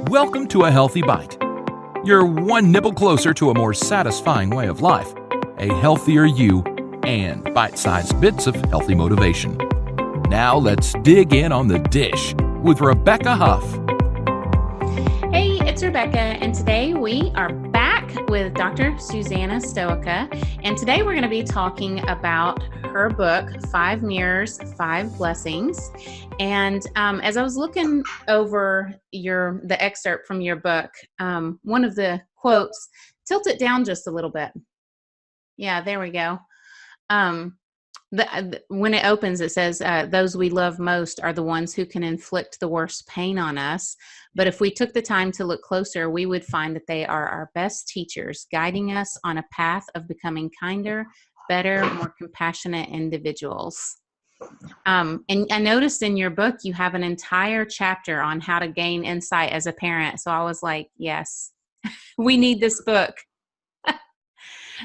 Welcome to A Healthy Bite. You're one nibble closer to a more satisfying way of life, a healthier you, and bite-sized bits of healthy motivation. Now let's dig in on the dish with Rebecca Huff. Hey, it's Rebecca, and today we are back with Dr. Susana Stoica, and today we're going to be talking about her book, 5 Mirrors, 5 Blessings. And as I was looking over the excerpt from your book, one of the quotes, tilt it down just a little bit. Yeah, there we go. When it opens, it says, those we love most are the ones who can inflict the worst pain on us. But if we took the time to look closer, we would find that they are our best teachers, guiding us on a path of becoming kinder, better, more compassionate individuals. And I noticed in your book, you have an entire chapter on how to gain insight as a parent. So I was like, yes, we need this book.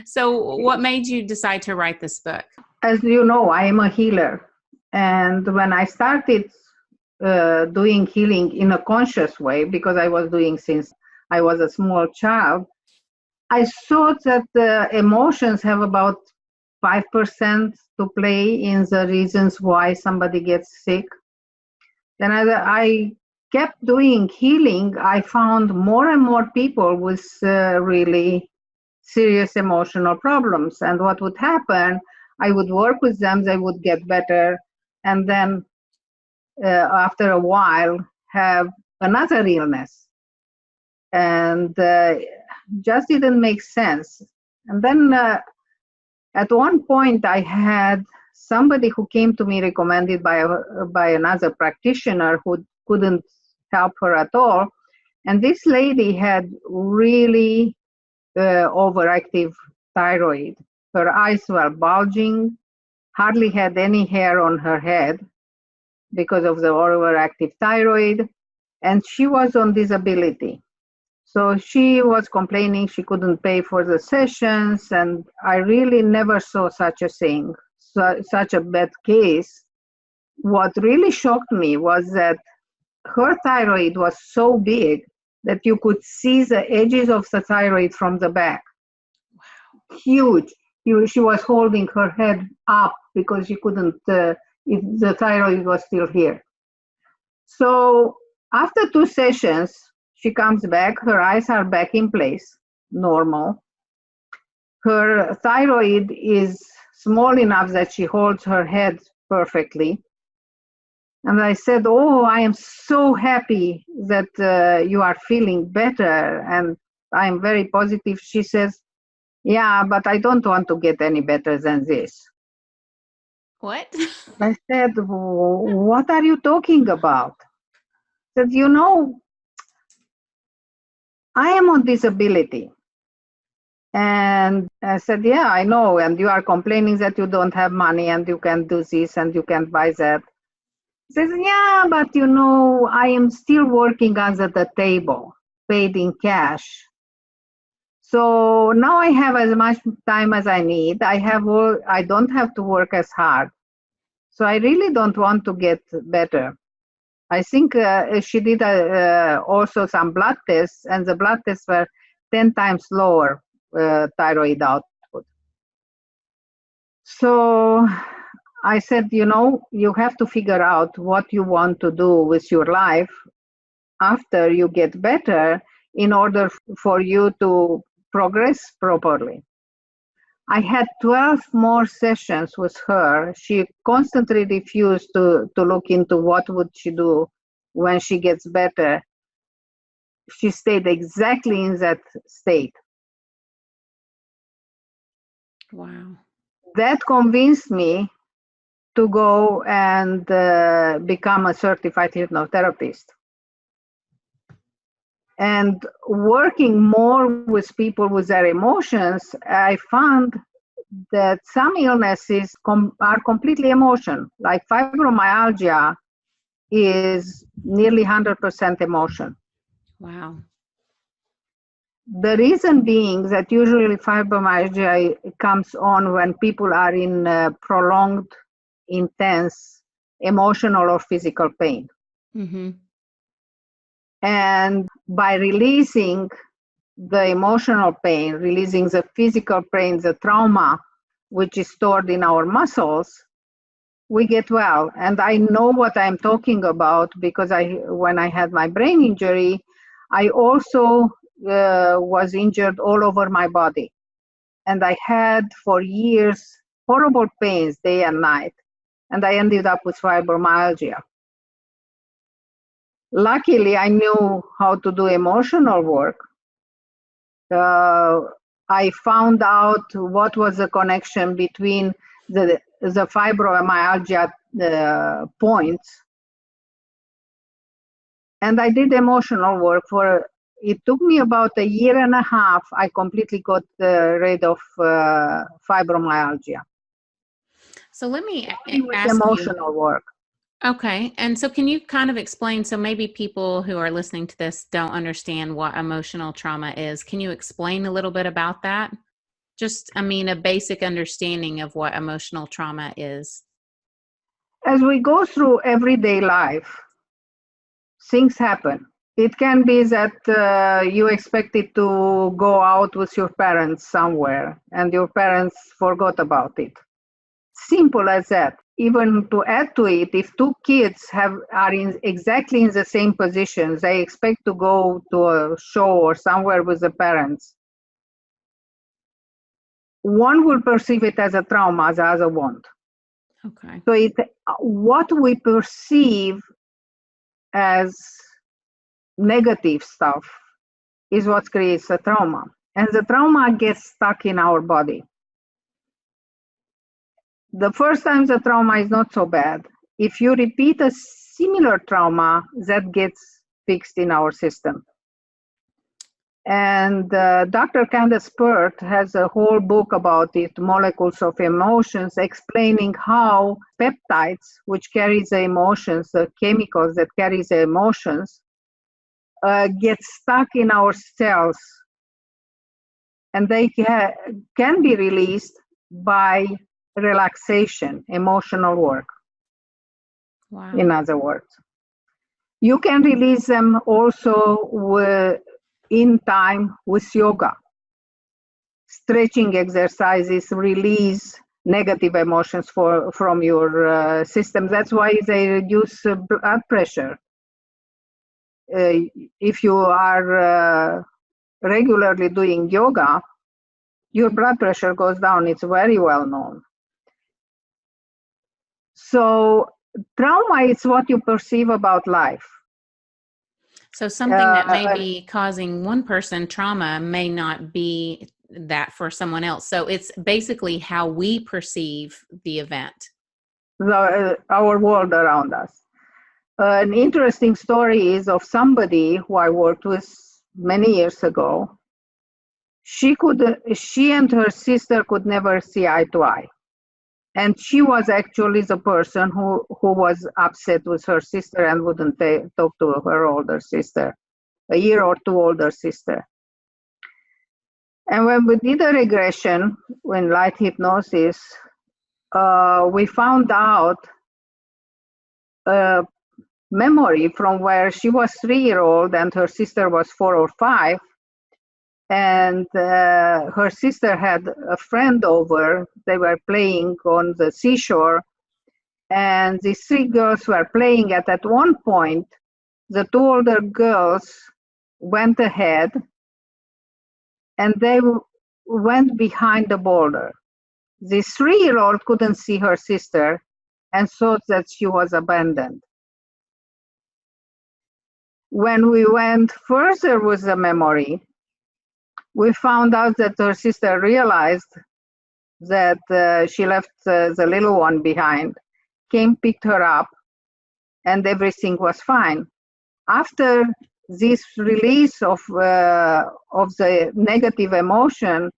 So what made you decide to write this book? As you know, I am a healer. And when I started doing healing in a conscious way, because I was doing since I was a small child, I saw that the emotions have about 5% to play in the reasons why somebody gets sick. Then as I kept doing healing, I found more and more people with really serious emotional problems. And what would happen, I would work with them, they would get better, and then after a while have another illness. And just didn't make sense. And then at one point I had somebody who came to me recommended by another practitioner who couldn't help her at all. And this lady had really overactive thyroid. Her eyes were bulging, hardly had any hair on her head because of the overactive thyroid, and she was on disability. So she was complaining she couldn't pay for the sessions, and I really never saw such a thing, such a bad case. What really shocked me was that her thyroid was so big that you could see the edges of the thyroid from the back. Wow. Huge. She was holding her head up because she couldn't, the thyroid was still here. So after 2 sessions, she comes back, her eyes are back in place, normal. Her thyroid is small enough that she holds her head perfectly. And I said, oh, I am so happy that you are feeling better, and I'm very positive. She says, yeah, but I don't want to get any better than this. What? I said, what are you talking about? She said, you know, I am on disability. And I said, yeah, I know. And you are complaining that you don't have money and you can't do this and you can't buy that. She says, yeah, but you know, I am still working under the table, paid in cash. So now I have as much time as I need. I don't have to work as hard. So I really don't want to get better. I think she did also some blood tests, and the blood tests were 10 times lower thyroid output. So I said, you know, you have to figure out what you want to do with your life after you get better in order for you to progress properly. I had 12 more sessions with her. She constantly refused to look into what would she do when she gets better. She stayed exactly in that state. Wow. That convinced me to go and become a certified hypnotherapist. And working more with people with their emotions, I found that some illnesses are completely emotion. Like fibromyalgia is nearly 100% emotion. Wow. The reason being that usually fibromyalgia comes on when people are in prolonged, intense emotional or physical pain. Mm-hmm. And by releasing the emotional pain, releasing the physical pain, the trauma, which is stored in our muscles, we get well. And I know what I'm talking about because when I had my brain injury, I also was injured all over my body. And I had for years horrible pains day and night. And I ended up with fibromyalgia. Luckily, I knew how to do emotional work. I found out what was the connection between the fibromyalgia points. And I did emotional work it took me about a year and a half. I completely got rid of fibromyalgia. So let me with ask emotional work. Okay. And so can you kind of explain, so maybe people who are listening to this don't understand what emotional trauma is. Can you explain a little bit about that? Just, a basic understanding of what emotional trauma is. As we go through everyday life, things happen. It can be that you expected to go out with your parents somewhere and your parents forgot about it. Simple as that. Even to add to it, if two kids are exactly in the same positions, they expect to go to a show or somewhere with the parents, one will perceive it as a trauma, the other won't. Okay. So what we perceive as negative stuff is what creates a trauma. And the trauma gets stuck in our body. The first time the trauma is not so bad. If you repeat a similar trauma, that gets fixed in our system. And Dr. Candace Pert has a whole book about it, Molecules of Emotions, explaining how peptides, which carry the emotions, the chemicals that carry the emotions, get stuck in our cells. And they can be released by relaxation, emotional work. Wow. In other words, you can release them also in time with yoga. Stretching exercises release negative emotions from your system. That's why they reduce blood pressure. If you are regularly doing yoga, your blood pressure goes down. It's very well known. So trauma is what you perceive about life. So something that may be causing one person trauma may not be that for someone else. So it's basically how we perceive the event. Our world around us. An interesting story is of somebody who I worked with many years ago. She and her sister could never see eye to eye. And she was actually the person who was upset with her sister and wouldn't talk to her older sister, a year or two older sister. And when we did a regression, when light hypnosis, we found out a memory from where she was 3-year-old and her sister was 4 or 5. And her sister had a friend over. They were playing on the seashore. And these 3 girls were playing. At one point, the 2 older girls went ahead and they went behind the boulder. This 3-year-old couldn't see her sister and thought that she was abandoned. When we went further with the memory, we found out that her sister realized that she left the little one behind, came, picked her up, and everything was fine. After this release of the negative emotion,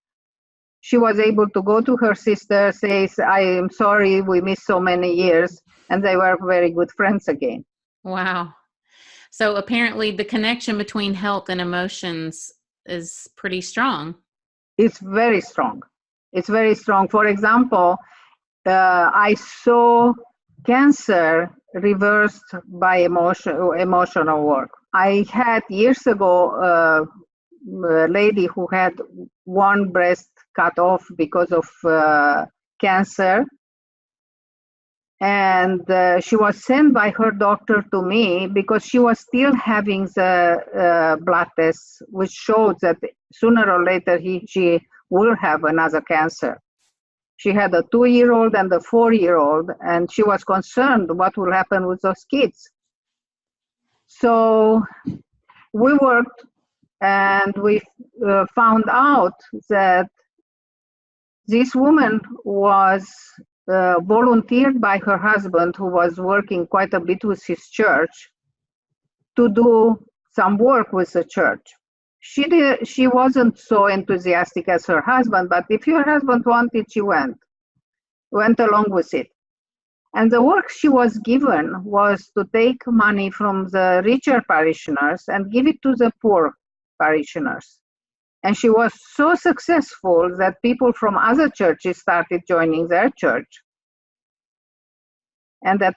she was able to go to her sister, say, I am sorry, we missed so many years, and they were very good friends again. Wow. So apparently the connection between health and emotions is pretty strong. It's very strong. It's very strong. For example, I saw cancer reversed by emotional work. I had years ago a lady who had one breast cut off because of cancer. And she was sent by her doctor to me because she was still having the blood tests, which showed that sooner or later she will have another cancer. She had a 2-year-old and a 4-year-old, and she was concerned what will happen with those kids. So we worked, and we found out that this woman was volunteered by her husband, who was working quite a bit with his church, to do some work with the church. She wasn't so enthusiastic as her husband, but if her husband wanted, she went along with it. And the work she was given was to take money from the richer parishioners and give it to the poor parishioners. And she was so successful that people from other churches started joining their church. And at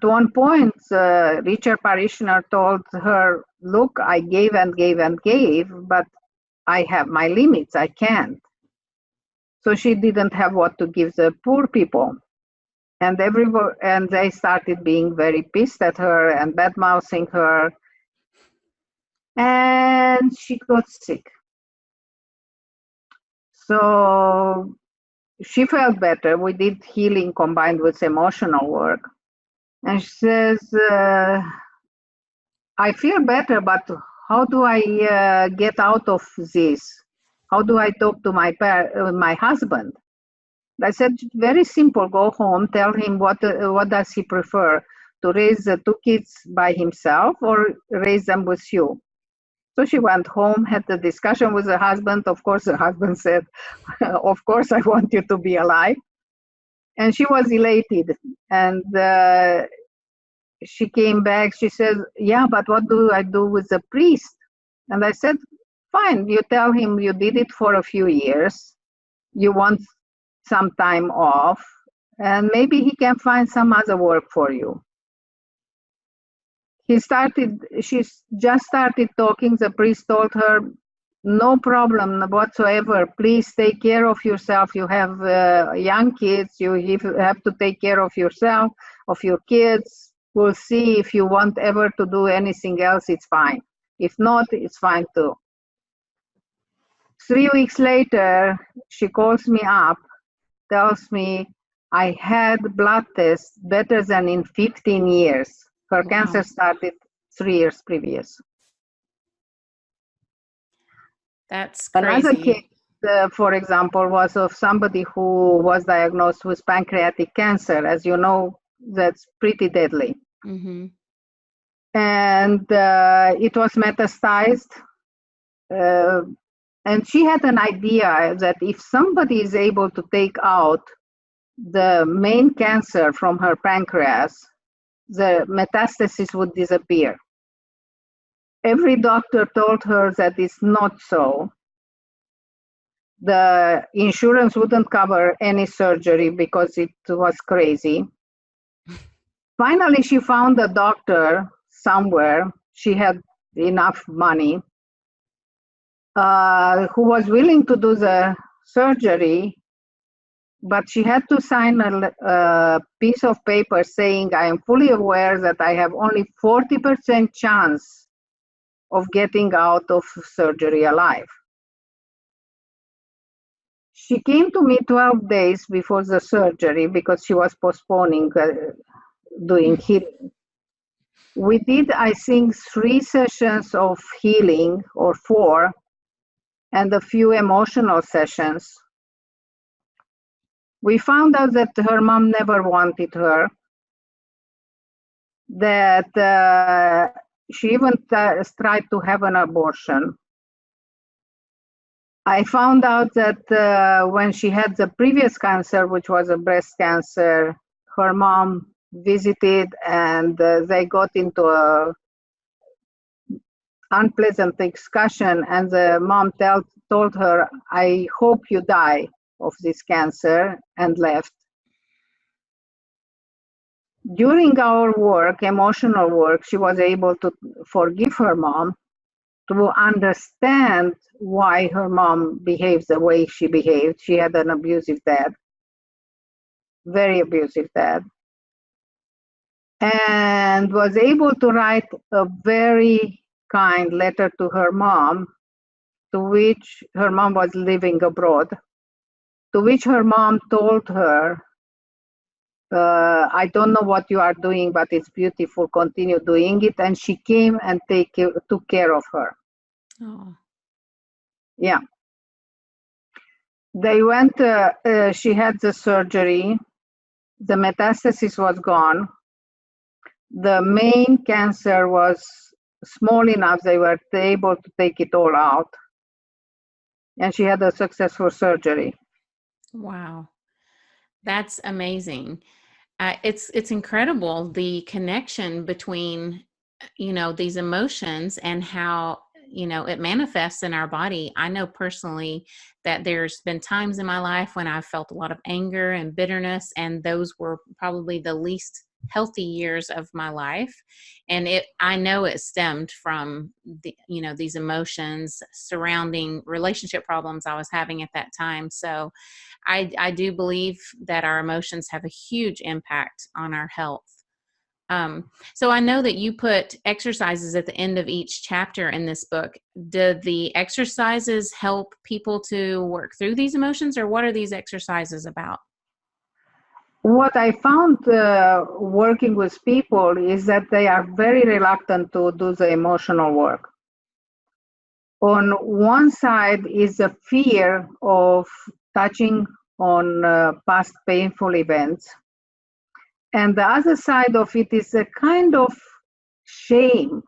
one point, the richer parishioner told her, look, I gave and gave and gave, but I have my limits, I can't. So she didn't have what to give the poor people. And they started being very pissed at her and bad-mouthing her. And she got sick. So she felt better. We did healing combined with emotional work. And she says, I feel better, but how do I get out of this? How do I talk to my husband? I said, very simple, go home, tell him what does he prefer, to raise the 2 kids by himself or raise them with you. So she went home, had the discussion with her husband. Of course, the husband said, of course, I want you to be alive. And she was elated. And she came back, she said, yeah, but what do I do with the priest? And I said, fine, you tell him you did it for a few years, you want some time off, and maybe he can find some other work for you. She just started talking. The priest told her, no problem whatsoever, please take care of yourself. You have young kids, you have to take care of yourself, of your kids. We'll see if you want ever to do anything else, it's fine. If not, it's fine too. 3 weeks later, she calls me up, tells me, I had blood tests better than in 15 years. Her cancer started 3 years previous. That's crazy. Another case, for example, was of somebody who was diagnosed with pancreatic cancer. As you know, that's pretty deadly. Mm-hmm. And it was metastasized. And she had an idea that if somebody is able to take out the main cancer from her pancreas, the metastasis would disappear. Every doctor told her that it's not so. The insurance wouldn't cover any surgery because it was crazy. Finally, she found a doctor somewhere. She had enough money, who was willing to do the surgery, but she had to sign a piece of paper saying, I am fully aware that I have only 40% chance of getting out of surgery alive. She came to me 12 days before the surgery because she was postponing doing healing. We did, I think, 3 sessions of healing, or 4, and a few emotional sessions. We found out that her mom never wanted her, that she even tried to have an abortion. I found out that when she had the previous cancer, which was a breast cancer, her mom visited and they got into a unpleasant discussion, and the mom told her, I hope you die of this cancer, and left. During our work, emotional work, she was able to forgive her mom, to understand why her mom behaves the way she behaved. She had an abusive dad, very abusive dad, and was able to write a very kind letter to her mom, to which her mom was living abroad, to which her mom told her, I don't know what you are doing, but it's beautiful. Continue doing it. And she came and took care of her. Oh. Yeah. They went, she had the surgery. The metastasis was gone. The main cancer was small enough they were able to take it all out. And she had a successful surgery. Wow. That's amazing. It's incredible, the connection between, these emotions and how, it manifests in our body. I know personally that there's been times in my life when I've felt a lot of anger and bitterness, and those were probably the least healthy years of my life. And I know it stemmed from these emotions surrounding relationship problems I was having at that time. So I do believe that our emotions have a huge impact on our health. So I know that you put exercises at the end of each chapter in this book. Do the exercises help people to work through these emotions, or what are these exercises about? What I found working with people is that they are very reluctant to do the emotional work. On one side is the fear of touching on past painful events. And the other side of it is a kind of shame,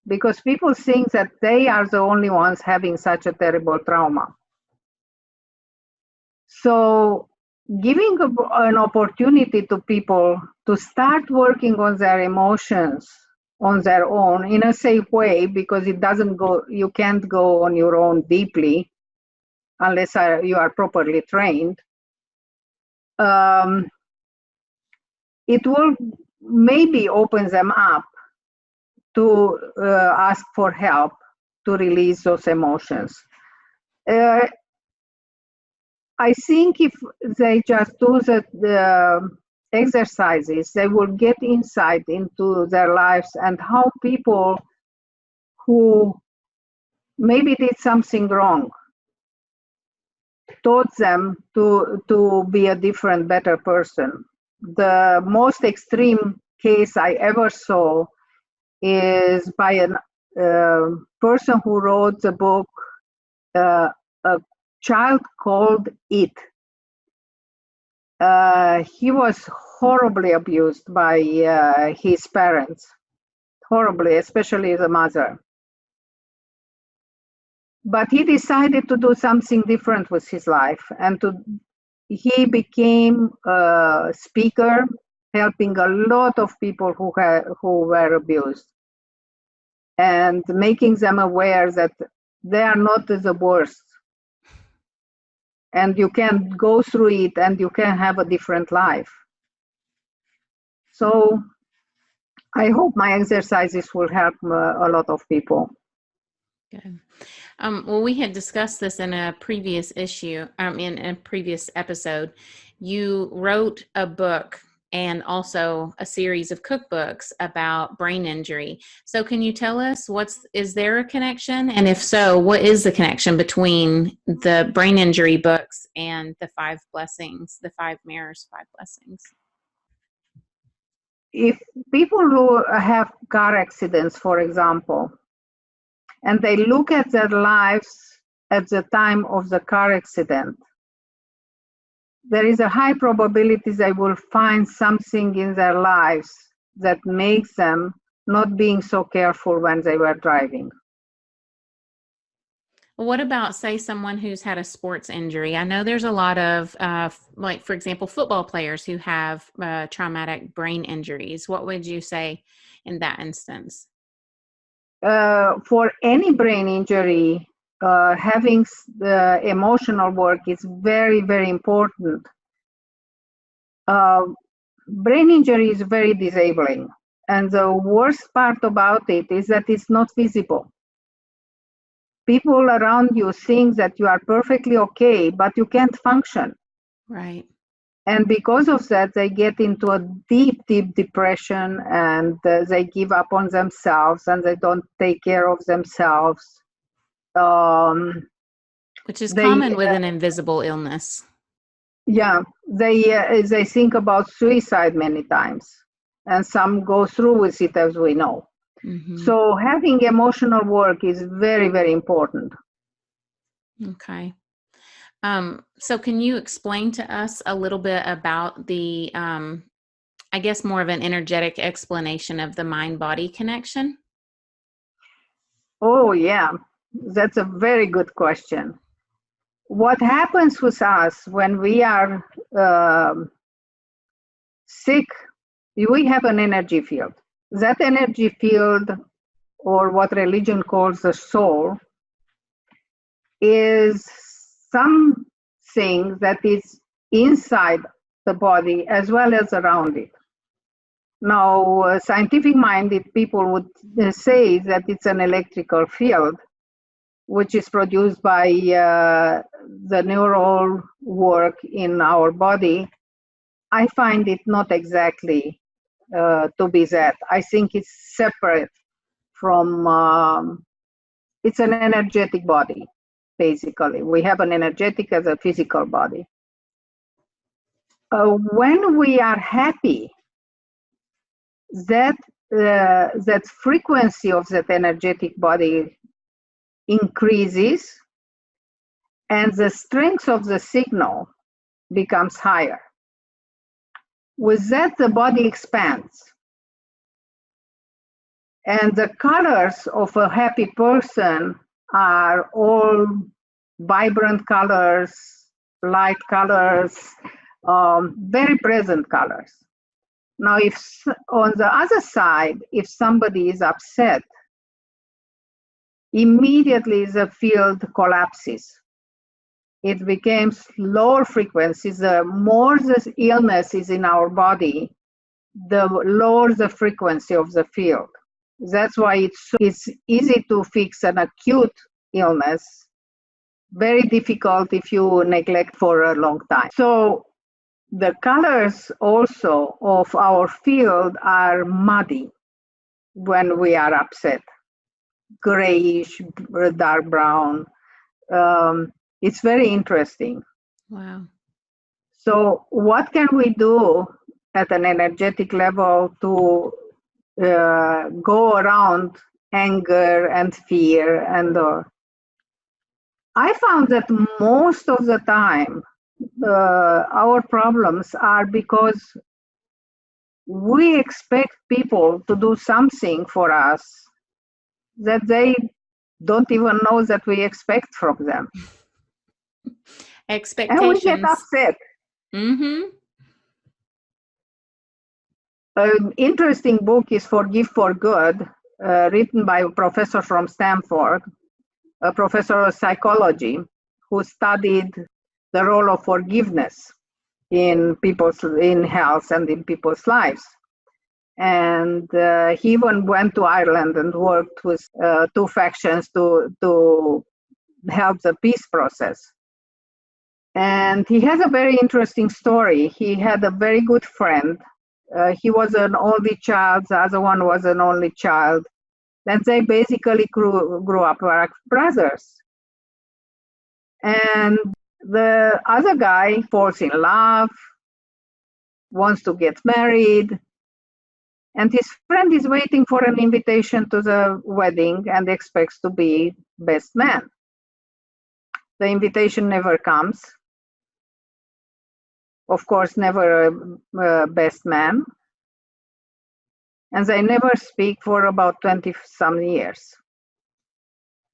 because people think that they are the only ones having such a terrible trauma. So giving an opportunity to people to start working on their emotions on their own in a safe way, because you can't go on your own deeply unless you are properly trained. It will maybe open them up to ask for help to release those emotions. I think if they just do the exercises, they will get insight into their lives and how people who maybe did something wrong taught them to be a different, better person. The most extreme case I ever saw is by a person who wrote the book, A Child Called It. He was horribly abused by his parents, horribly, especially the mother. But he decided to do something different with his life, and he became a speaker, helping a lot of people who were abused, and making them aware that they are not the worst, and you can go through it and you can have a different life. So I hope my exercises will help a lot of people. Good. Well, we had discussed this in a previous in a previous episode. You wrote a book and also a series of cookbooks about brain injury. So can you tell us, is there a connection? And if so, what is the connection between the brain injury books and the 5 blessings, the 5 mirrors, 5 blessings? If people who have car accidents, for example, and they look at their lives at the time of the car accident, there is a high probability they will find something in their lives that makes them not being so careful when they were driving. What about, say, someone who's had a sports injury? I know there's a lot of, like, for example, football players who have traumatic brain injuries. What would you say in that instance? For any brain injury, having the emotional work is very, very important. brain injury is very disabling. And the worst part about it is that it's not visible. People around you think that you are perfectly okay, but you can't function. Right. And because of that, they get into a deep, deep depression, and they give up on themselves, and they don't take care of themselves. Which is They common with an invisible illness. Yeah, they think about suicide many times, and some go through with it, as we know. Mm-hmm. So having emotional work is very, very important. Okay. So can you explain to us a little bit about the, I guess more of an energetic explanation of the mind-body connection? Oh, yeah, that's a very good question. What happens with us when we are sick, we have an energy field. That energy field, or what religion calls the soul, is something that is inside the body as well as around it. Now, scientific-minded people would say that it's an electrical field, which is produced by the neural work in our body. I find it not exactly to be that. I think it's separate from, it's an energetic body, basically. We have an energetic as a physical body. When we are happy, that frequency of that energetic body increases, and the strength of the signal becomes higher. With that, the body expands. And the colors of a happy person are all vibrant colors, light colors, very present colors. Now, if on the other side, if somebody is upset, immediately the field collapses. It becomes lower frequencies. The more the illness is in our body, the lower the frequency of the field. That's why it's easy to fix an acute illness, very difficult if you neglect for a long time. So the colors also of our field are muddy when we are upset, grayish, dark brown. It's very interesting. Wow. So what can we do at an energetic level to go around anger and fear? And I found that most of the time our problems are because we expect people to do something for us that they don't even know that we expect from them. Expectations. And we get upset. Mm-hmm. An interesting book is Forgive for Good, written by a professor from Stanford, a professor of psychology, who studied the role of forgiveness in health and in people's lives. And he even went to Ireland and worked with two factions to help the peace process. And he has a very interesting story. He had a very good friend. He was an only child. The other one was an only child. And they basically grew up like brothers. And the other guy falls in love, wants to get married, and his friend is waiting for an invitation to the wedding and expects to be best man. The invitation never comes. Of course, never a best man. And they never speak for about 20-some years.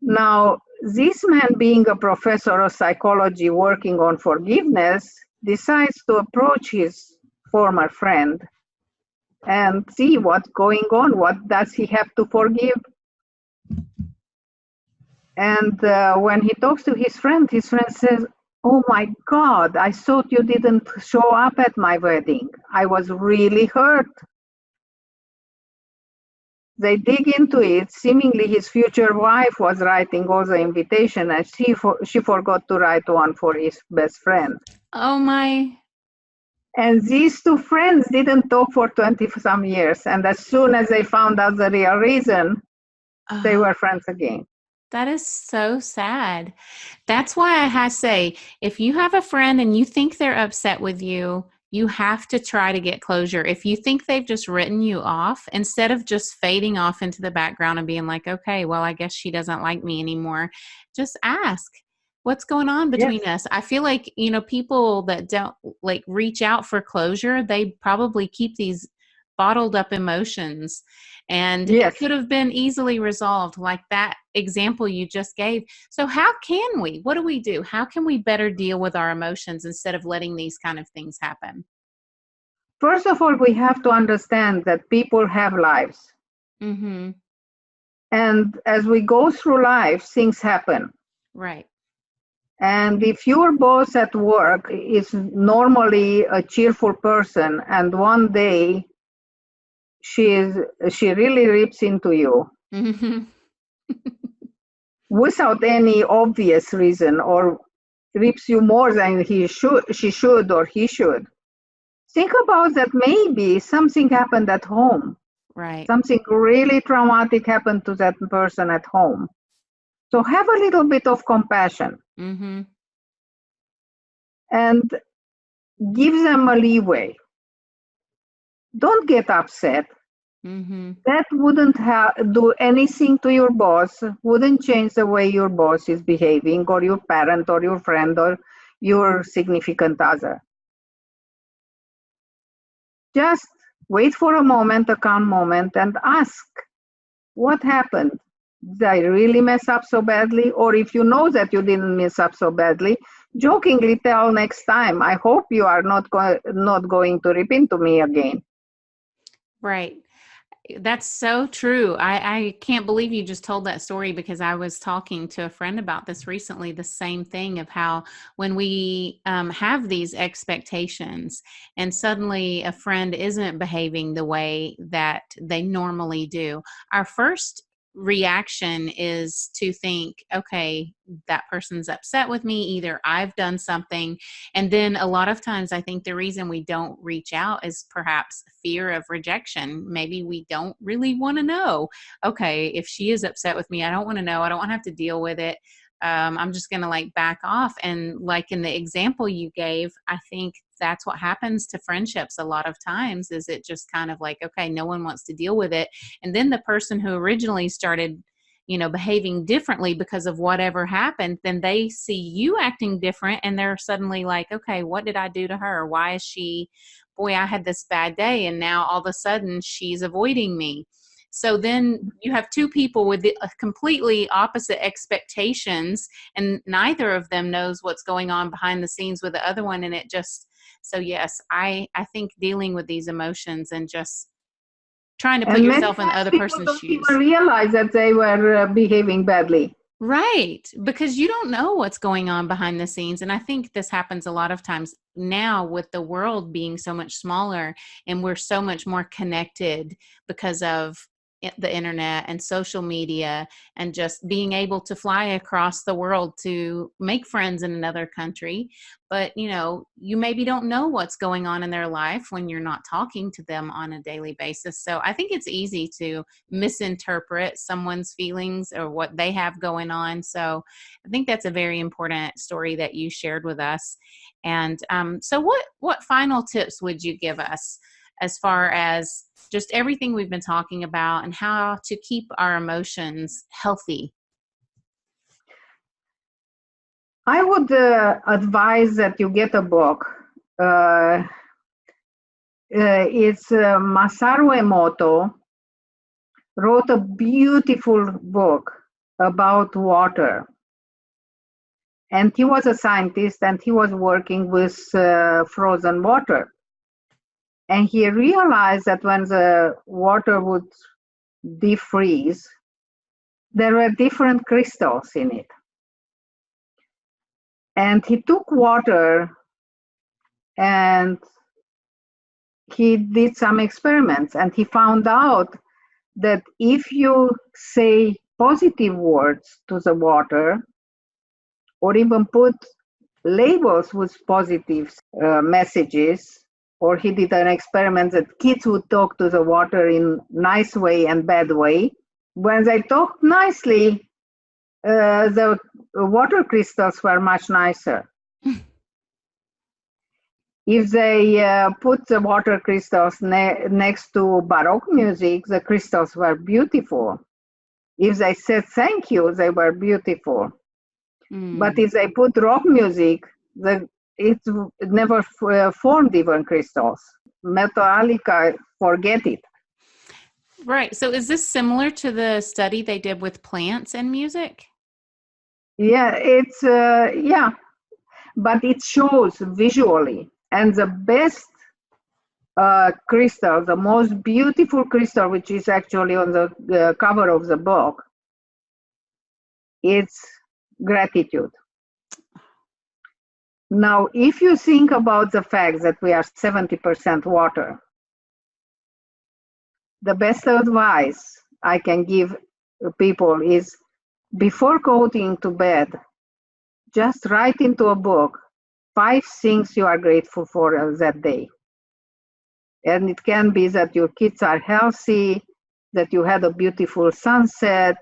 Now, this man, being a professor of psychology working on forgiveness, decides to approach his former friend and see what's going on. What does he have to forgive? And when he talks to his friend says, oh my God, I thought you didn't show up at my wedding. I was really hurt. They dig into it. Seemingly his future wife was writing all the invitation, and she forgot to write one for his best friend. Oh my. And these two friends didn't talk for 20 some years. And as soon as they found out the real reason, they were friends again. That is so sad. That's why I say, if you have a friend and you think they're upset with you, you have to try to get closure. If you think they've just written you off, instead of just fading off into the background and being like, okay, well, I guess she doesn't like me anymore, just ask, what's going on between us? I feel like, people that don't like reach out for closure, they probably keep these bottled up emotions, and it could have been easily resolved, like that example you just gave. So what do we do? How can we better deal with our emotions instead of letting these kind of things happen? First of all, we have to understand that people have lives. Mm-hmm. And as we go through life, things happen. Right. And if your boss at work is normally a cheerful person, and one day she really rips into you, Mm-hmm. without any obvious reason, or rips you more than she should or he should, think about that. Maybe something happened at home. Right. Something really traumatic happened to that person at home. So have a little bit of compassion. Mm-hmm. And give them a leeway. Don't get upset. Mm-hmm. That wouldn't do anything to your boss, wouldn't change the way your boss is behaving, or your parent, or your friend, or your significant other. Just wait for a moment, a calm moment, and ask, what happened? Did I really mess up so badly? Or if you know that you didn't mess up so badly, jokingly tell next time, I hope you are not going to rip into me again. Right. That's so true. I can't believe you just told that story, because I was talking to a friend about this recently, the same thing of how when we have these expectations and suddenly a friend isn't behaving the way that they normally do, our first reaction is to think, okay, that person's upset with me, either I've done something. And then a lot of times I think the reason we don't reach out is perhaps fear of rejection. Maybe we don't really want to know, okay, if she is upset with me, I don't want to know, I don't want to have to deal with it. I'm just going to like back off. And like in the example you gave, I think that's what happens to friendships a lot of times, is it just kind of like, okay, no one wants to deal with it. And then the person who originally started, behaving differently because of whatever happened, then they see you acting different and they're suddenly like, okay, what did I do to her? Why is she, boy, I had this bad day and now all of a sudden she's avoiding me. So then you have two people with completely opposite expectations, and neither of them knows what's going on behind the scenes with the other one. And it just, so yes, I think dealing with these emotions and just trying to put And many yourself in the times other people person's don't shoes. even realize that they were behaving badly. Right. Because you don't know what's going on behind the scenes. And I think this happens a lot of times now with the world being so much smaller and we're so much more connected because of the internet and social media and just being able to fly across the world to make friends in another country. But, you maybe don't know what's going on in their life when you're not talking to them on a daily basis. So I think it's easy to misinterpret someone's feelings or what they have going on. So I think that's a very important story that you shared with us. And so what final tips would you give us as far as just everything we've been talking about and how to keep our emotions healthy? I would advise that you get a book. It's Masaru Emoto wrote a beautiful book about water. And he was a scientist and he was working with frozen water. And he realized that when the water would defreeze, there were different crystals in it. And he took water and he did some experiments, and he found out that if you say positive words to the water, or even put labels with positive messages, or he did an experiment that kids would talk to the water in nice way and bad way. When they talked nicely, the water crystals were much nicer. If they put the water crystals next to Baroque music, the crystals were beautiful. If they said thank you, they were beautiful. But if they put rock music, it never formed even crystals. Metallica, forget it. Right. So is this similar to the study they did with plants and music? Yeah, it's but it shows visually. And the best crystal, the most beautiful crystal, which is actually on the cover of the book, it's gratitude. Now, if you think about the fact that we are 70% water, the best advice I can give people is, before going to bed, just write into a book 5 things you are grateful for that day. And it can be that your kids are healthy, that you had a beautiful sunset,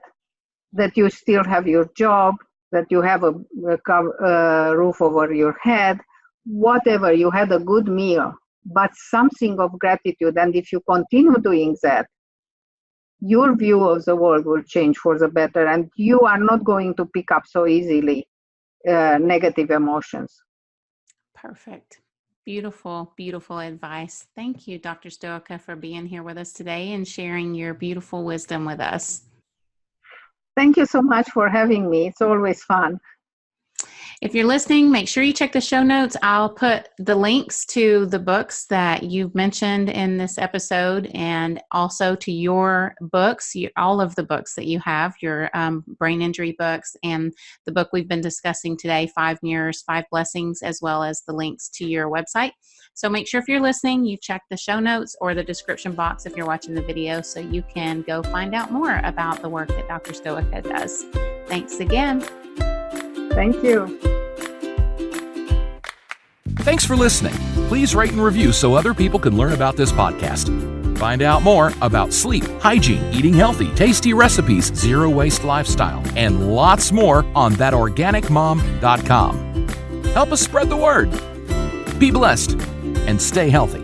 that you still have your job, that you have a roof over your head, whatever, you had a good meal, but something of gratitude. And if you continue doing that, your view of the world will change for the better, and you are not going to pick up so easily negative emotions. Perfect. Beautiful, beautiful advice. Thank you, Dr. Stoica, for being here with us today and sharing your beautiful wisdom with us. Thank you so much for having me. It's always fun. If you're listening, make sure you check the show notes. I'll put the links to the books that you've mentioned in this episode, and also to your books, all of the books that you have, your brain injury books, and the book we've been discussing today, 5 Mirrors, 5 Blessings, as well as the links to your website. So make sure if you're listening, you check the show notes or the description box if you're watching the video, so you can go find out more about the work that Dr. Stoica does. Thanks again. Thank you. Thanks for listening. Please rate and review so other people can learn about this podcast. Find out more about sleep, hygiene, eating healthy, tasty recipes, zero waste lifestyle, and lots more on ThatOrganicMom.com. Help us spread the word. Be blessed and stay healthy.